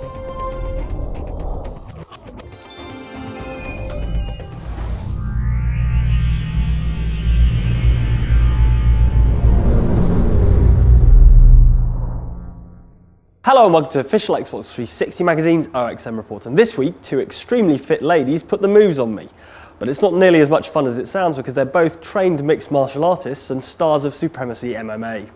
Hello and welcome to Official Xbox 360 Magazine's OXM report, and this week two extremely fit ladies put the moves on me. But it's not nearly as much fun as it sounds because they're both trained mixed martial artists and stars of Supremacy MMA.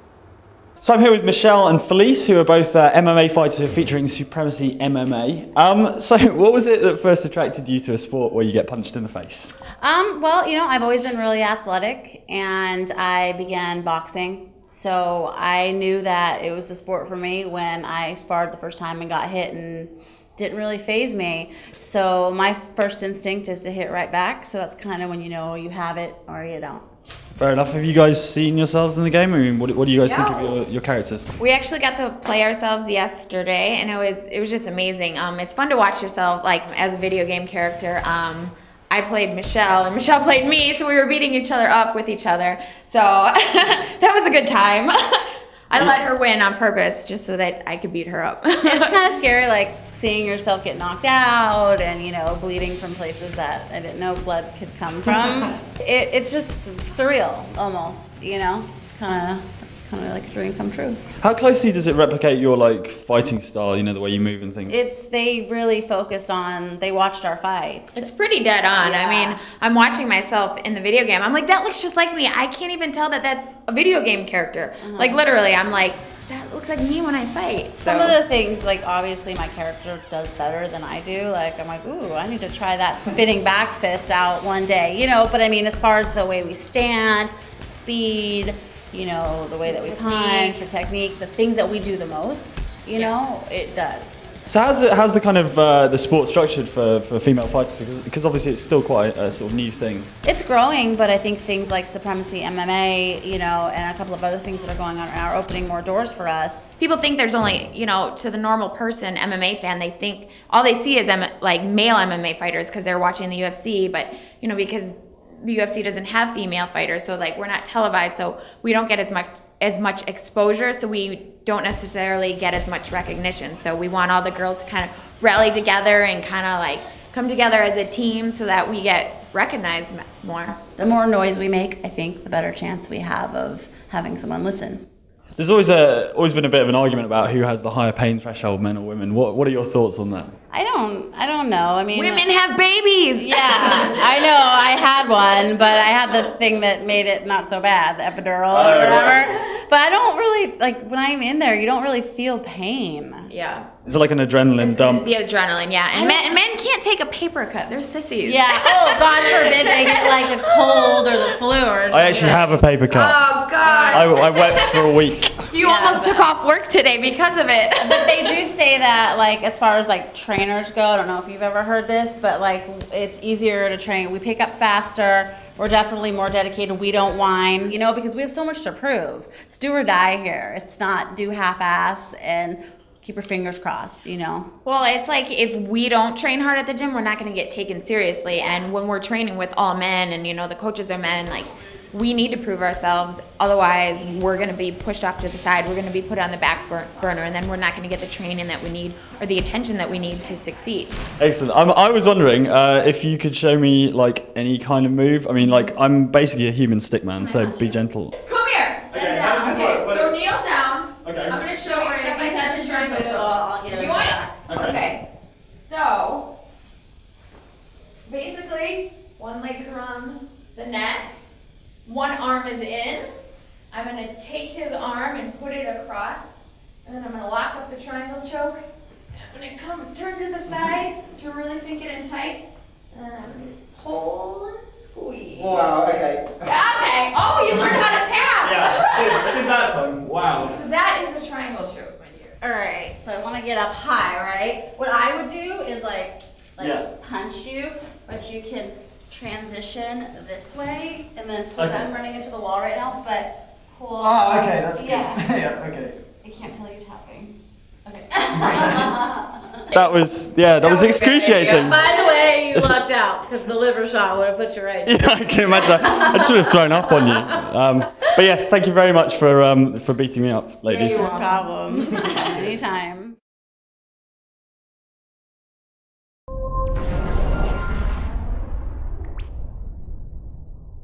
So I'm here with Michele and Felice, who are both MMA fighters featuring Supremacy MMA. So what was it that first attracted you to a sport where you get punched in the face? Well, I've always been really athletic, and I began boxing. So I knew that it was the sport for me when I sparred the first time and got hit and didn't really faze me. So my first instinct is to hit right back. So that's kind of when you know you have it or you don't. Fair enough. Have you guys seen yourselves in the game? I mean, what do you guys think of your characters? We actually got to play ourselves yesterday, and it was just amazing. It's fun to watch yourself like as a video game character. I played Michele, and Michele played me, so we were beating each other up with each other. So that was a good time. I let her win on purpose just so that I could beat her up. It's kind of scary, like seeing yourself get knocked out and, bleeding from places that I didn't know blood could come from. It's just surreal, almost, It's kind of like a dream come true. How closely does it replicate your fighting style, the way you move and things? They really focused on, they watched our fights. It's pretty dead on. Yeah. I mean, I'm watching myself in the video game. I'm like, that looks just like me. I can't even tell that that's a video game character. Uh-huh. Like literally, I'm like, that looks like me when I fight. Some of the things, obviously my character does better than I do. I'm like, ooh, I need to try that spinning back fist out one day, But I mean, as far as the way we stand, speed, the way that we punch, the technique, the things that we do the most, it does. So how's the kind of the sport structured for female fighters? Because obviously it's still quite a sort of new thing. It's growing, but I think things like Supremacy MMA, and a couple of other things that are going on are opening more doors for us. People think there's only, to the normal person, MMA fan, they think all they see is male MMA fighters because they're watching the UFC, but, because the UFC doesn't have female fighters, so we're not televised, so we don't get as much exposure, so we don't necessarily get as much recognition. So we want all the girls to kind of rally together and kind of come together as a team so that we get recognized more. The more noise we make, I think, the better chance we have of having someone listen. There's always been a bit of an argument about who has the higher pain threshold, men or women. What are your thoughts on that? I don't know. I mean, women have babies. Yeah, I know. I had one, but I had the thing that made it not so bad, the epidural or whatever. But I don't really when I'm in there. You don't really feel pain. Yeah. It's like an adrenaline dump. The adrenaline, yeah. And men can't take a paper cut. They're sissies. Yeah. Oh, God forbid they get a cold or the flu or something. I actually have a paper cut. Oh, God. I wept for a week. You almost took off work today because of it. But they do say that, as far as trainers go, I don't know if you've ever heard this, but it's easier to train. We pick up faster. We're definitely more dedicated. We don't whine, because we have so much to prove. It's do or die here. It's not do half-ass and keep your fingers crossed, Well, it's if we don't train hard at the gym, we're not going to get taken seriously. And when we're training with all men and, the coaches are men, we need to prove ourselves. Otherwise, we're going to be pushed off to the side. We're going to be put on the back burner, and then we're not going to get the training that we need or the attention that we need to succeed. Excellent. I was wondering if you could show me any kind of move. I mean, I'm basically a human stick man, so be gentle. Come here. Okay, how does this work? So kneel down. Okay. I'm going to show you step by step and try to I'll get it. You want? Okay. So basically, one leg is around the neck. One arm is in. I'm going to take his arm and put it across. And then I'm going to lock up the triangle choke. I'm going to turn to the side to really sink it in tight. And then I'm going to just pull and squeeze. Wow, okay. Okay. Oh, you learned how to tap. Yeah, I did that time. Wow. So that is a triangle choke, my dear. All right, so I want to get up high, right? What I would do is punch you, but you can transition this way, and then pull I'm running into the wall right now, but pull. Oh, okay, that's good. Yeah. Yeah, okay. I can't hear you tapping. Okay. That was excruciating. By the way, you lucked out because the liver shot would have put you right. Yeah, I can imagine. I should have thrown up on you. But yes, thank you very much for beating me up, ladies. No problem. Anytime.